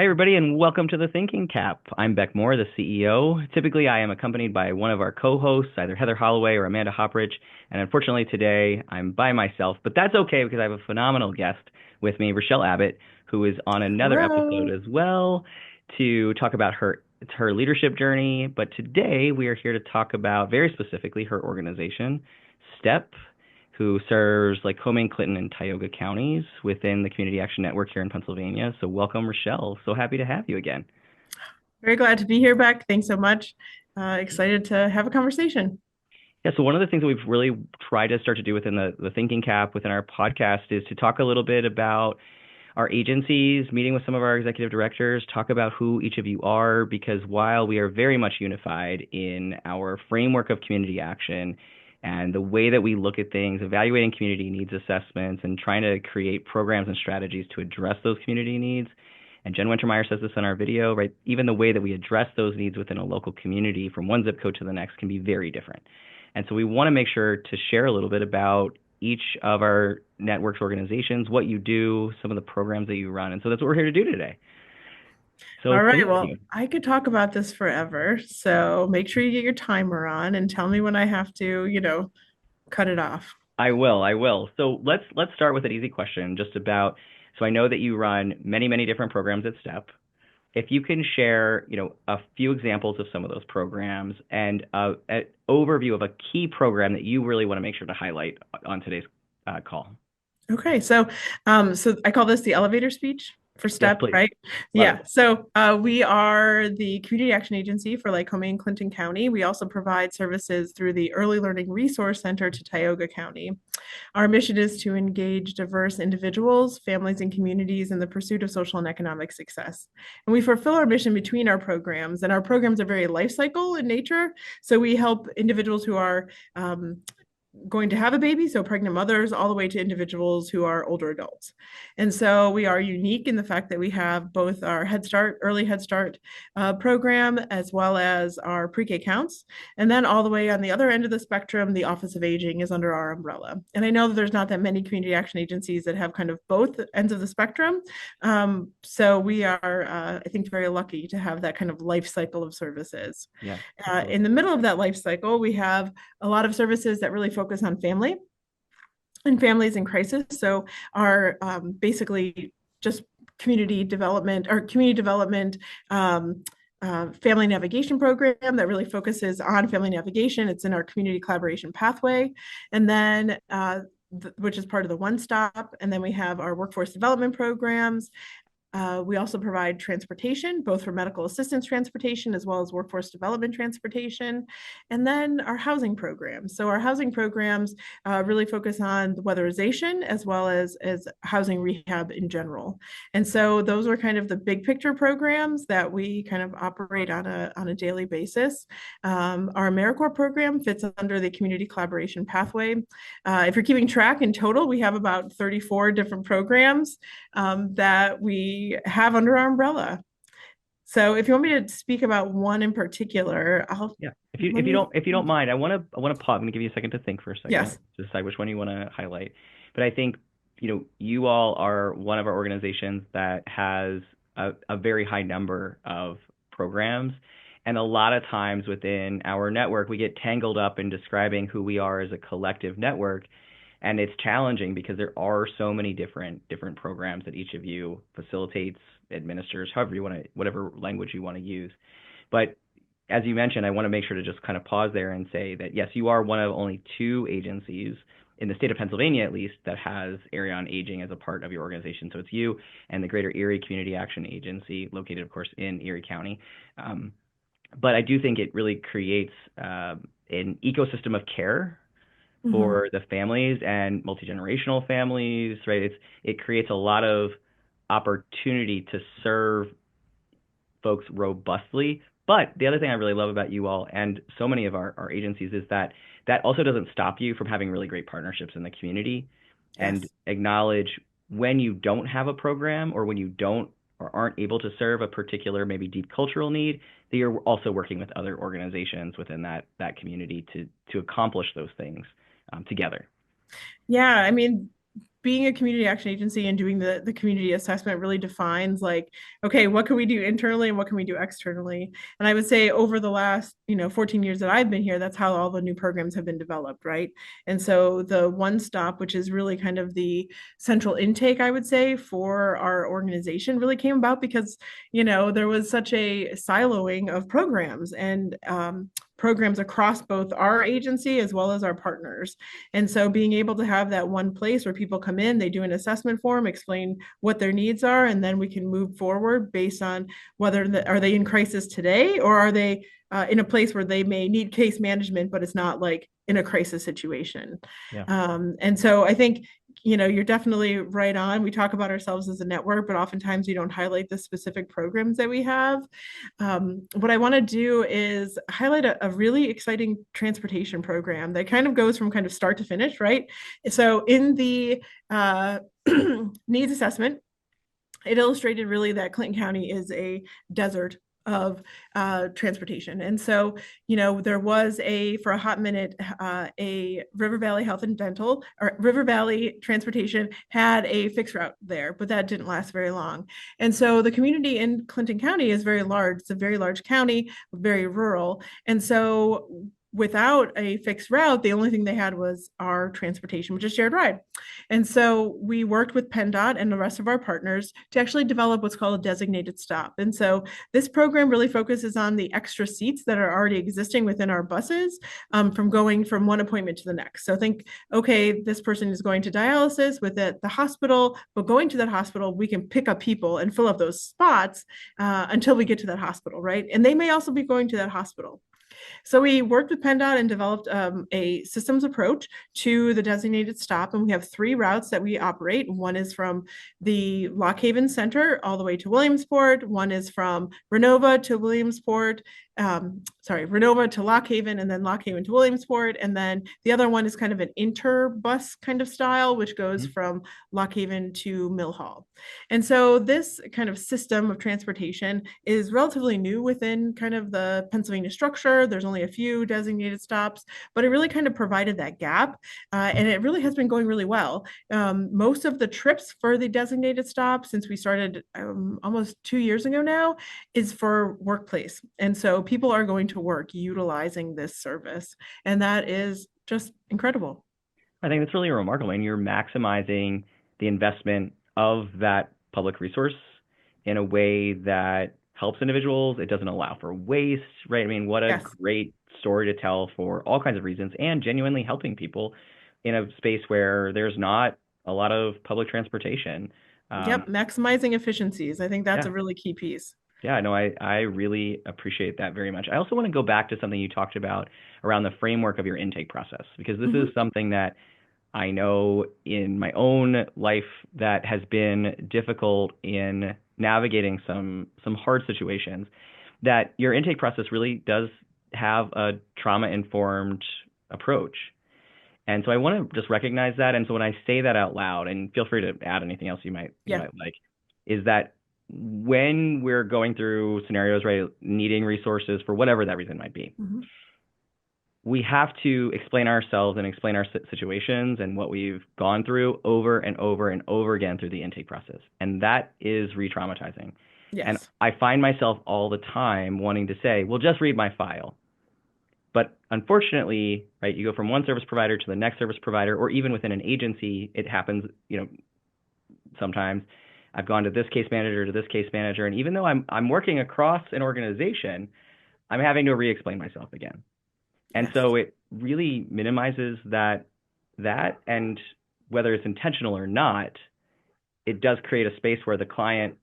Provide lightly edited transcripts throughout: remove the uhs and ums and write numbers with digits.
Hi, everybody, and welcome to the Thinking Cap. I'm Beck Moore, the CEO. Typically, I am accompanied by one of our co-hosts, either Heather Holloway or Amanda Hopridge. And unfortunately, today I'm by myself, but that's okay because I have a phenomenal guest with me, Rachelle Abbott, who is on another episode Hello. as well to talk about her leadership journey. But today we are here to talk about very specifically her organization, STEP, who serves Lycoming, Clinton, and Tioga counties within the Community Action Network here in Pennsylvania. So welcome, Rochelle. So happy to have you again. Very glad to be here, Beck. Thanks so much. Excited to have a conversation. Yeah, so one of the things that we've really tried to start to do within the Thinking Cap within our podcast is to talk a little bit about our agencies, meeting with some of our executive directors, talk about who each of you are, because while we are very much unified in our framework of community action and the way that we look at things, evaluating community needs assessments and trying to create programs and strategies to address those community needs. And Jen Wintermeyer says this in our video, right? Even the way that we address those needs within a local community from one zip code to the next can be very different. And so we want to make sure to share a little bit about each of our networks organizations, what you do, some of the programs that you run. And so that's what we're here to do today. So All right. thank Well, you. I could talk about this forever. So make sure you get your timer on and tell me when I have to, cut it off. I will. So let's start with an easy question just about so I know that you run many different programs at STEP. If you can share, a few examples of some of those programs and an overview of a key program that you really want to make sure to highlight on today's call. Okay, so I call this the elevator speech for Yes, STEP, please. right? Love Yeah. it. So we are the community action agency for Lycoming and Clinton County. We also provide services through the Early Learning Resource Center to Tioga County. Our mission is to engage diverse individuals, families, and communities in the pursuit of social and economic success. And we fulfill our mission between our programs, and our programs are very life cycle in nature. So we help individuals who are going to have a baby, so pregnant mothers, all the way to individuals who are older adults. And so we are unique in the fact that we have both our Head Start, early Head Start program, as well as our pre-K counts. And then all the way on the other end of the spectrum, the Office of Aging is under our umbrella. And I know that there's not that many community action agencies that have kind of both ends of the spectrum. So we are, I think, very lucky to have that kind of life cycle of services. Yeah, In absolutely. the middle of that life cycle, we have a lot of services that really focus on family and families in crisis. So our basically just community development family navigation program that really focuses on family navigation. It's in our community collaboration pathway. And then which is part of the One Stop. And then we have our workforce development programs. We also provide transportation, both for medical assistance transportation as well as workforce development transportation, and then our housing programs. So our housing programs really focus on the weatherization as well as housing rehab in general. And so those are kind of the big picture programs that we kind of operate on a daily basis. Our AmeriCorps program fits under the community collaboration pathway. If you're keeping track, in total, we have about 34 different programs that we have under our umbrella. So if you want me to speak about one in particular, I'll Yeah. If you let if you me. don't if you don't mind, I want to pause. I'm going to give you a second to think for a second Yes. to decide which one you want to highlight. But I think, you all are one of our organizations that has a very high number of programs. And a lot of times within our network, we get tangled up in describing who we are as a collective network. And it's challenging because there are so many different programs that each of you facilitates, administers, however you want to, whatever language you want to use. But as you mentioned, I want to make sure to just kind of pause there and say that yes, you are one of only two agencies in the state of Pennsylvania, at least, that has Area on Aging as a part of your organization. So it's you and the Greater Erie Community Action Agency, located, of course, in Erie County. But I do think it really creates an ecosystem of care Mm-hmm. for the families and multi-generational families, right? It creates a lot of opportunity to serve folks robustly. But the other thing I really love about you all and so many of our agencies is that that also doesn't stop you from having really great partnerships in the community and Yes. acknowledge when you don't have a program or when you don't or aren't able to serve a particular maybe deep cultural need, that you're also working with other organizations within that community to accomplish those things together. Yeah. I mean, being a community action agency and doing the community assessment really defines like, okay, what can we do internally and what can we do externally? And I would say over the last, 14 years that I've been here, that's how all the new programs have been developed, right? And so the one stop, which is really kind of the central intake, I would say, for our organization really came about because, there was such a siloing of programs and programs across both our agency as well as our partners. And so being able to have that one place where people come in, they do an assessment form, explain what their needs are, and then we can move forward based on whether are they in crisis today or are they in a place where they may need case management, but it's not like in a crisis situation. Yeah. And so I think, you're definitely right on. We talk about ourselves as a network, but oftentimes we don't highlight the specific programs that we have. What I want to do is highlight a really exciting transportation program that kind of goes from kind of start to finish, right? So in the needs assessment, it illustrated really that Clinton County is a desert of transportation. And so, there was for a hot minute, a River Valley Health and Dental or River Valley Transportation had a fixed route there, but that didn't last very long. And so the community in Clinton County is very large. It's a very large county, very rural. And so without a fixed route, the only thing they had was our transportation, which is shared ride. And so we worked with PennDOT and the rest of our partners to actually develop what's called a designated stop. And so this program really focuses on the extra seats that are already existing within our buses from going from one appointment to the next. So think, okay, this person is going to dialysis with the hospital, but going to that hospital, we can pick up people and fill up those spots until we get to that hospital, right? And they may also be going to that hospital. So we worked with PennDOT and developed a systems approach to the designated stop. And we have 3 routes that we operate. One is from the Lock Haven Center all the way to Williamsport. One is from Renova to Williamsport. Renova to Lock Haven and then Lock Haven to Williamsport. And then the other one is kind of an interbus kind of style, which goes from Lock Haven to Mill Hall. And so this kind of system of transportation is relatively new within kind of the Pennsylvania structure. There's only a few designated stops, but it really kind of provided that gap. And it really has been going really well. Most of the trips for the designated stop since we started almost 2 years ago now is for workplace. And so people are going to work utilizing this service. And that is just incredible. I think that's really remarkable. And you're maximizing the investment of that public resource in a way that helps individuals. It doesn't allow for waste, right? I mean, what a great story to tell for all kinds of reasons and genuinely helping people in a space where there's not a lot of public transportation. Maximizing efficiencies. I think that's a really key piece. Yeah, no, I really appreciate that very much. I also want to go back to something you talked about around the framework of your intake process, because this is something that I know in my own life that has been difficult in navigating some hard situations, that your intake process really does have a trauma-informed approach. And so I want to just recognize that. And so when I say that out loud, and feel free to add anything else you might like, is that when we're going through scenarios, right, needing resources for whatever that reason might be, we have to explain ourselves and explain our situations and what we've gone through over and over and over again through the intake process. And that is re-traumatizing. Yes. And I find myself all the time wanting to say, well, just read my file. But unfortunately, right, you go from one service provider to the next service provider, or even within an agency, it happens, sometimes I've gone to this case manager to this case manager. And even though I'm working across an organization, I'm having to re-explain myself again. And so it really minimizes that, and whether it's intentional or not, it does create a space where the client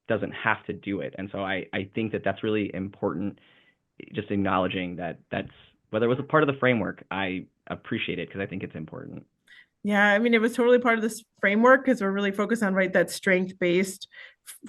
doesn't have to do it. And so I think that that's really important, just acknowledging that that's, whether it was a part of the framework, I appreciate it because I think it's important. Yeah, I mean, it was totally part of this framework because we're really focused on, right, that strength-based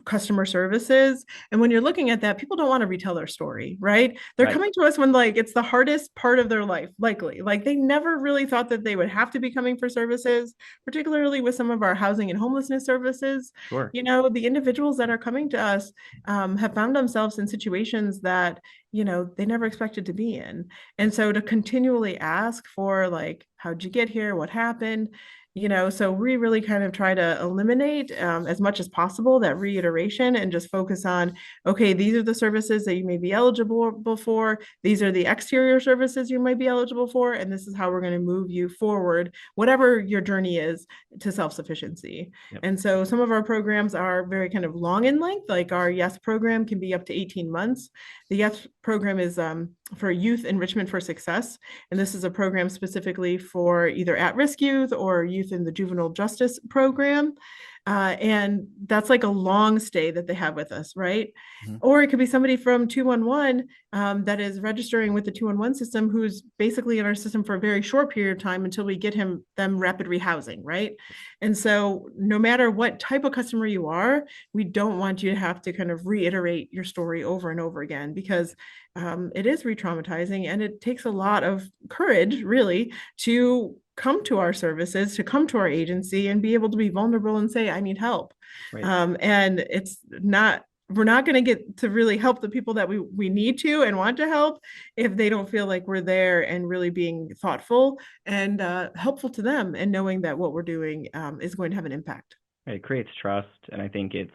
customer services. And when you're looking at that, people don't want to retell their story, right? They're coming to us when like it's the hardest part of their life, likely. Like they never really thought that they would have to be coming for services, particularly with some of our housing and homelessness services. Sure. The individuals that are coming to us have found themselves in situations that, they never expected to be in. And so to continually ask for like, how'd you get here? What happened? So we really kind of try to eliminate as much as possible that reiteration and just focus on, okay, these are the services that you may be eligible for. These are the exterior services you might be eligible for. And this is how we're going to move you forward, whatever your journey is to self-sufficiency. Yep. And so some of our programs are very kind of long in length, like our YES program can be up to 18 months. The YES program is for Youth Enrichment for Success. And this is a program specifically for either at-risk youth or youth in the juvenile justice program. And that's like a long stay that they have with us, right? Mm-hmm. Or it could be somebody from 211 that is registering with the 211 system who's basically in our system for a very short period of time until we get them rapid rehousing, right? And so no matter what type of customer you are, we don't want you to have to kind of reiterate your story over and over again because it is re-traumatizing and it takes a lot of courage, really, to come to our services, to come to our agency and be able to be vulnerable and say, I need help. Right. And we're not going to get to really help the people that we need to and want to help if they don't feel like we're there and really being thoughtful and helpful to them and knowing that what we're doing is going to have an impact. Right. It creates trust, and I think it's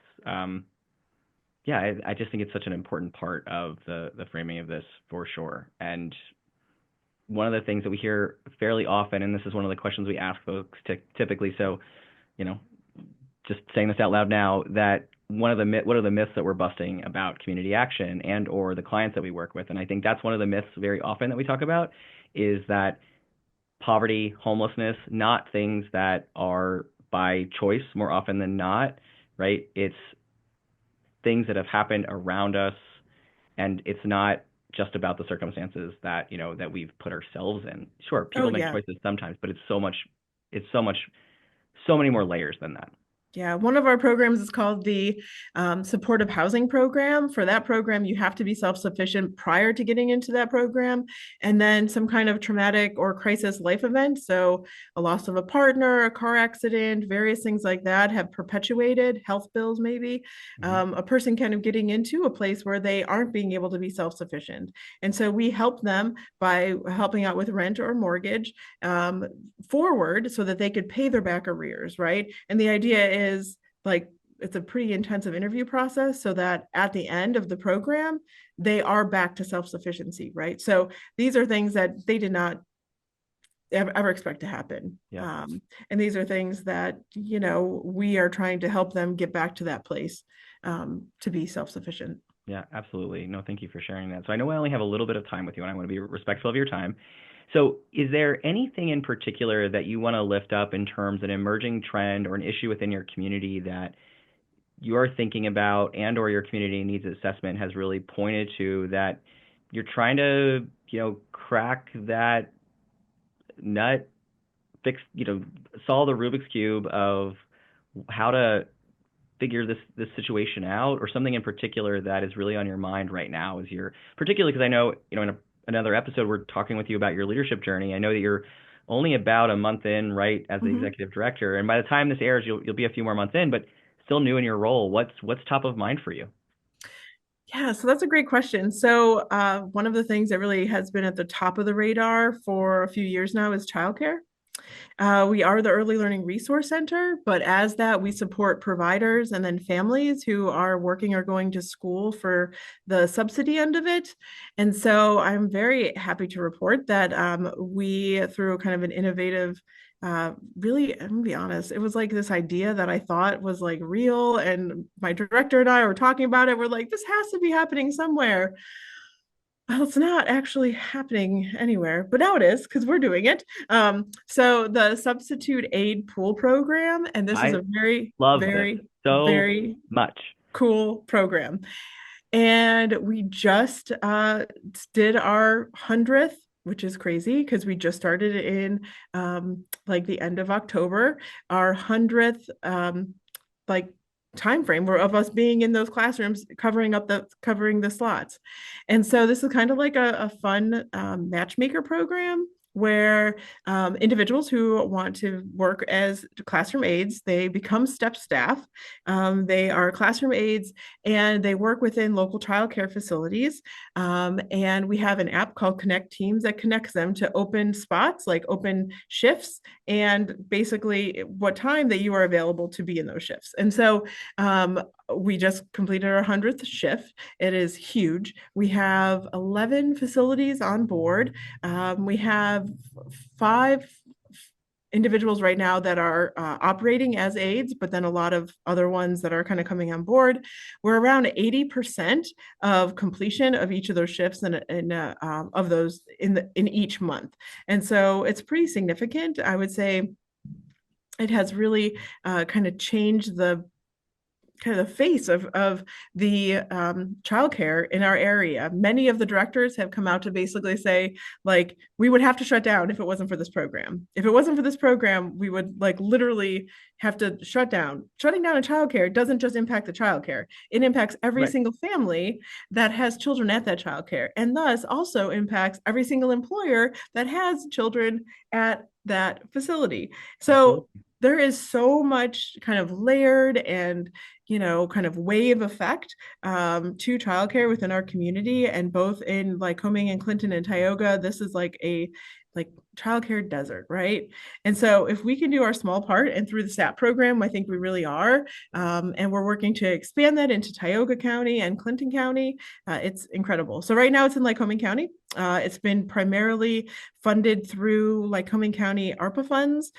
yeah, I just think it's such an important part of the framing of this for sure. And one of the things that we hear fairly often, and this is one of the questions we ask folks typically, so just saying this out loud now, that what are the myths that we're busting about community action and or the clients that we work with? And I think that's one of the myths very often that we talk about is that poverty, homelessness, not things that are by choice more often than not, right? It's things that have happened around us, and it's not just about the circumstances that that we've put ourselves in. Sure, people make choices sometimes, but it's so many more layers than that. Yeah, one of our programs is called the supportive housing program. For that program, you have to be self-sufficient prior to getting into that program, and then some kind of traumatic or crisis life event. So a loss of a partner, a car accident, various things like that have perpetuated health bills, maybe a person kind of getting into a place where they aren't being able to be self-sufficient. And so we help them by helping out with rent or mortgage forward so that they could pay their back arrears, right? And the idea is like it's a pretty intensive interview process so that at the end of the program they are back to self-sufficiency, right? So these are things that they did not ever expect to happen. And these are things that we are trying to help them get back to that place to be self-sufficient. Yeah, absolutely. No, thank you for sharing that. So I know I only have a little bit of time with you and I want to be respectful of your time. So is there anything in particular that you want to lift up in terms of an emerging trend or an issue within your community that you are thinking about and or your community needs assessment has really pointed to that you're trying to, crack that nut, fix, solve the Rubik's Cube of how to figure this situation out, or something in particular that is really on your mind right now as you're, particularly because I know, in another episode, we're talking with you about your leadership journey. I know that you're only about a month in, right, as the executive director. And by the time this airs, you'll be a few more months in, but still new in your role. What's top of mind for you? Yeah, so that's a great question. So one of the things that really has been at the top of the radar for a few years now is childcare. We are the Early Learning Resource Center, but as that, we support providers and then families who are working or going to school for the subsidy end of it. And so I'm very happy to report that we, through kind of an innovative really, I'm gonna be honest, it was like this idea that I thought was like real. And my director and I were talking about it. We're like, this has to be happening somewhere. Well, it's not actually happening anywhere, but now it is because we're doing it. So the substitute aid pool program, and this is a very, love very, this so very much cool program. And we just did our 100th, which is crazy because we just started in like the end of October, our 100th like time frame of us being in those classrooms covering the slots. And so this is kind of like a fun matchmaker program where individuals who want to work as classroom aides, they become step staff. They are classroom aides and they work within local childcare facilities. And we have an app called Connect Teams that connects them to open spots, like open shifts, and basically what time that you are available to be in those shifts. And so we just completed our 100th shift. It is huge. We have 11 facilities on board. We have 5 individuals right now that are operating as aides, but then a lot of other ones that are kind of coming on board. We're around 80% of completion of each of those shifts and of those in each month. And so it's pretty significant. I would say it has really kind of changed the kind of the face of the childcare in our area. Many of the directors have come out to basically say, like, we would have to shut down if it wasn't for this program. If it wasn't for this program, we would like literally have to shut down. Shutting down a childcare doesn't just impact the childcare; it impacts every Right. single family that has children at that childcare, and thus also impacts every single employer that has children at that facility. So Absolutely. there is so much kind of layered and kind of wave effect to childcare within our community, and both in Lycoming and Clinton and Tioga, this is like a childcare desert, right? And so if we can do our small part, and through the SAP program, I think we really are, and we're working to expand that into Tioga County and Clinton County. It's incredible. So right now it's in Lycoming County. It's been primarily funded through Lycoming County ARPA funds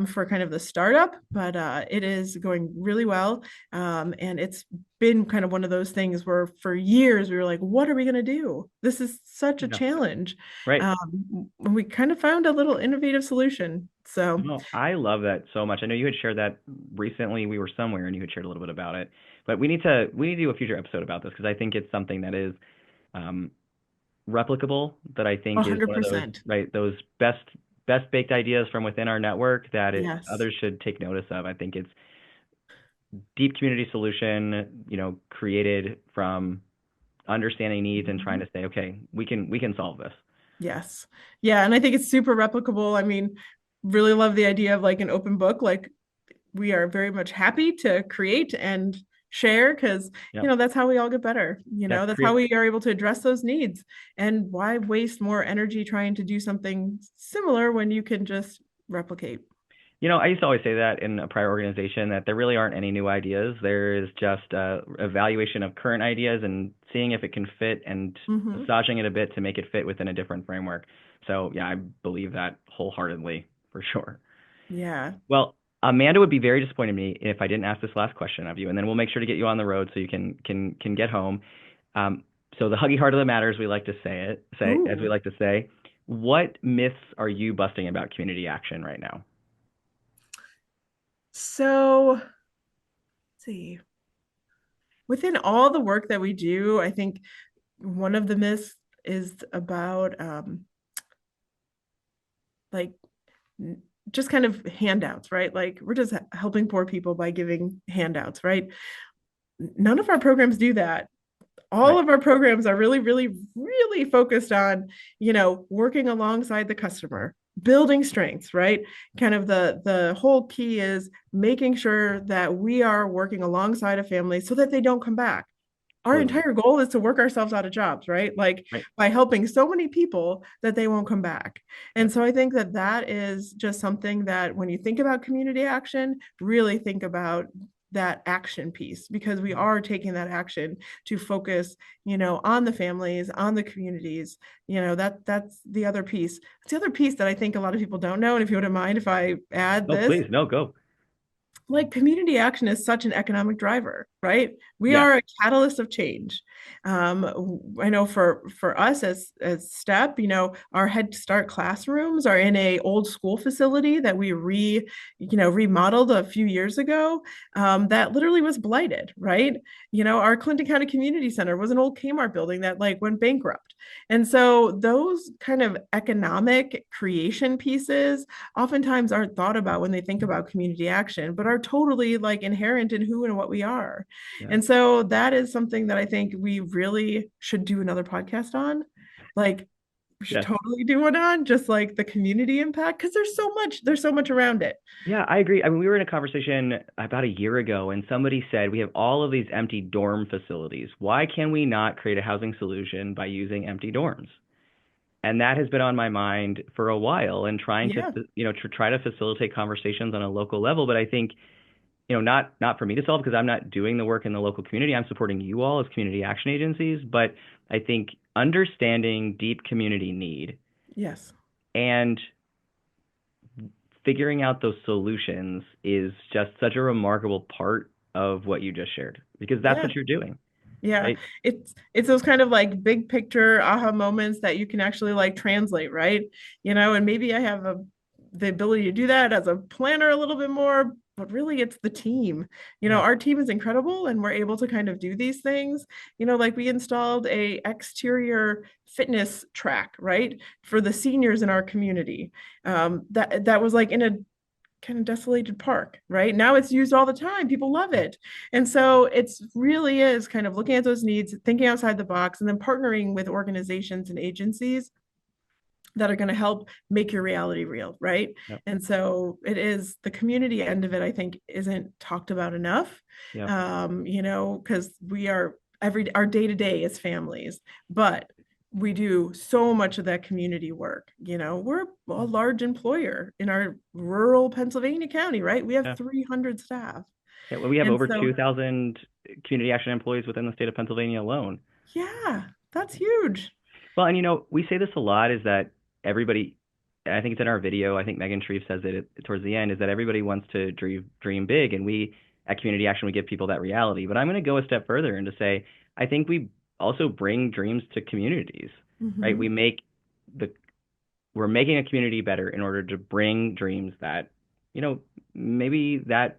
for kind of the startup, but it is going really well. And it's been kind of one of those things where for years we were like, what are we going to do? This is such a Yeah. challenge. Right. We kind of found a little innovative solution. So, No, I love that so much. I know you had shared that recently. We were somewhere and you had shared a little bit about it. But we need to do a future episode about this because I think it's something that is um, replicable. That I think is one of those 100%. right those best baked ideas from within our network that Yes. others should take notice of. I think it's deep community solution, created from understanding needs and trying Mhm. to say, okay, we can solve this. Yes. Yeah. And I think it's super replicable. I mean, really love the idea of like an open book. Like, we are very much happy to create and share because Yep. that's how we all get better. Yeah. That's how we are able to address those needs. And why waste more energy trying to do something similar when you can just replicate? I used to always say that in a prior organization that there really aren't any new ideas. There is just a evaluation of current ideas and seeing if it can fit and Hmm. massaging it a bit to make it fit within a different framework. So yeah, I believe that wholeheartedly for sure. Yeah. Well, Amanda would be very disappointed in me if I didn't ask this last question of you, and then we'll make sure to get you on the road so you can get home. Um, so the huggy heart of the matter, as we like to say as we Ooh. like to say, what myths are you busting about community action right now? So, let's see. Within all the work that we do, I think one of the myths is about like just kind of handouts, right? Like, we're just helping poor people by giving handouts, right? None of our programs do that. All Right. of our programs are really, really, really focused on, working alongside the customer, building strengths, right? Kind of the whole key is making sure that we are working alongside a family so that they don't come back. Our Totally. entire goal is to work ourselves out of jobs, right? Like, Right. by helping so many people that they won't come back. Yep. And so I think that that is just something that when you think about community action, really think about that action piece, because we are taking that action to focus, on the families, on the communities. That's the other piece. It's the other piece that I think a lot of people don't know. And if you wouldn't mind if I add No, this, please. No, go. like, community action is such an economic driver, right? We Yes. are a catalyst of change. I know for us as STEP, our Head Start classrooms are in a old school facility that we remodeled a few years ago. That literally was blighted, right? Our Clinton County Community Center was an old Kmart building that like went bankrupt, and so those kind of economic creation pieces oftentimes aren't thought about when they think about community action, but are totally like inherent in who and what we are. Yeah. And so that is something that I think we really should do another podcast on. Like, we should Yes. totally do one on, just like the community impact, because there's so much around it. Yeah, I agree. I mean, we were in a conversation about a year ago, and somebody said we have all of these empty dorm facilities. Why can we not create a housing solution by using empty dorms? And that has been on my mind for a while, and trying to, Yeah. to try to facilitate conversations on a local level. But I think, not for me to solve, because I'm not doing the work in the local community. I'm supporting you all as community action agencies. But I think understanding deep community need Yes. and figuring out those solutions is just such a remarkable part of what you just shared, because that's Yeah. what you're doing, Yeah, right? it's those kind of like big picture aha moments that you can actually like translate, right? And maybe I have the ability to do that as a planner a little bit more, but really it's the team. Yeah. Our team is incredible and we're able to kind of do these things. Like we installed a exterior fitness track, right, for the seniors in our community. That was like in a kind of desolated park, right? Now it's used all the time. People love it. And so it's really is kind of looking at those needs, thinking outside the box, and then partnering with organizations and agencies that are going to help make your reality real, right? Yep. And so it is the community end of it, I think, isn't talked about enough. Yep. Because we are our day to day is families, but we do so much of that community work. We're a large employer in our rural Pennsylvania county, right? We have Yeah. 300 staff. Yeah. Well, we have And over so, 2,000 community action employees within the state of Pennsylvania alone. yeah, that's huge. Well, and we say this a lot, is that everybody, I think it's in our video, I think Megan Shreve says it towards the end, is that everybody wants to dream big, and we at Community Action, we give people that reality. But I'm going to go a step further and to say, I think we also bring dreams to communities, right? Mm-hmm. We're making a community better in order to bring dreams that, maybe that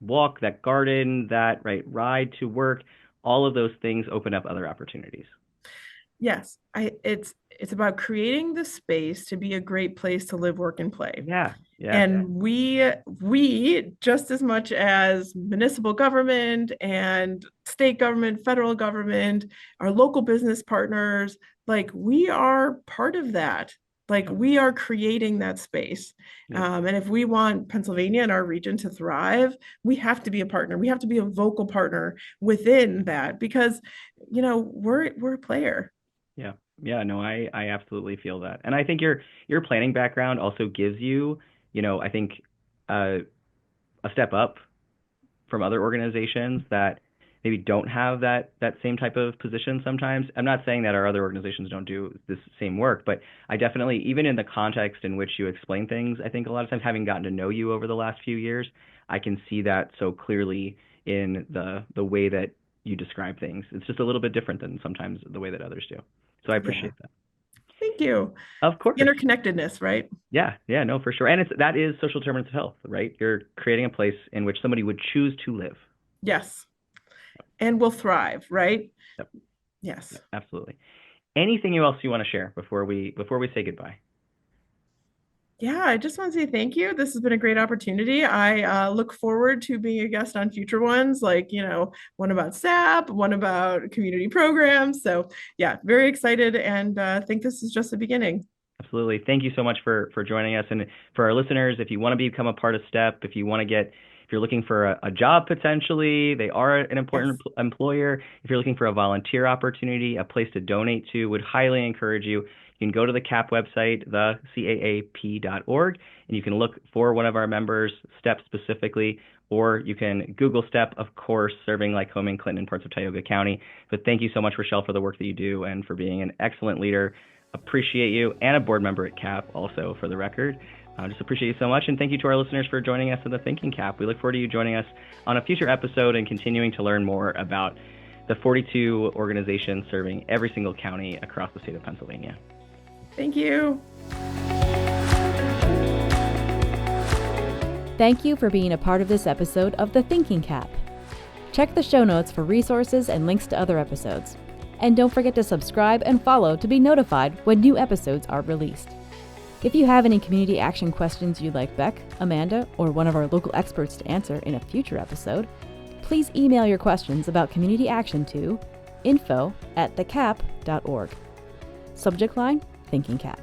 walk, that garden, that ride to work, all of those things open up other opportunities. Yes, it's about creating the space to be a great place to live, work, and play. Yeah, yeah, And we just as much as municipal government and state government, federal government, our local business partners, like we are part of that. Like yep, we are creating that space. yep, And if we want Pennsylvania and our region to thrive, we have to be a partner. We have to be a vocal partner within that because, we're a player. yeah, yeah. No, I absolutely feel that, and I think your planning background also gives you, I think, uh, a step up from other organizations that maybe don't have that same type of position sometimes. I'm not saying that our other organizations don't do this same work, but I definitely, even in the context in which you explain things, I think a lot of times, having gotten to know you over the last few years, I can see that so clearly in the way that you describe things. It's just a little bit different than sometimes the way that others do. So I Yeah. appreciate that. Thank you. Of course. Interconnectedness, right? Yeah, yeah, no, for sure. And that is social determinants of health, right? You're creating a place in which somebody would choose to live. Yes. And will thrive, right? Yep. Yes. Yep, absolutely. Anything else you want to share before we say goodbye? Yeah, I just want to say thank you. This has been a great opportunity. I look forward to being a guest on future ones, like, one about SAP, one about community programs. So, yeah, very excited and think this is just the beginning. Absolutely. Thank you so much for joining us. And for our listeners, if you want to become a part of STEP, if you're looking for a job potentially, they are an important employer. If you're looking for a volunteer opportunity, a place to donate to, would highly encourage you. You can go to the CAAP website, thecaap.org, and you can look for one of our members, STEP specifically, or you can Google STEP, of course, serving Lycoming, Clinton, and parts of Tioga County. But thank you so much, Rachelle, for the work that you do and for being an excellent leader. Appreciate you, and a board member at CAAP also, for the record. Just appreciate you so much, and thank you to our listeners for joining us in the ThinkingCAAP. We look forward to you joining us on a future episode and continuing to learn more about the 42 organizations serving every single county across the state of Pennsylvania. Thank you. Thank you for being a part of this episode of the ThinkingCAAP. Check the show notes for resources and links to other episodes. And don't forget to subscribe and follow to be notified when new episodes are released. If you have any community action questions you'd like Beck, Amanda, or one of our local experts to answer in a future episode, please email your questions about community action to info@thecaap.org. Subject line: ThinkingCAAP.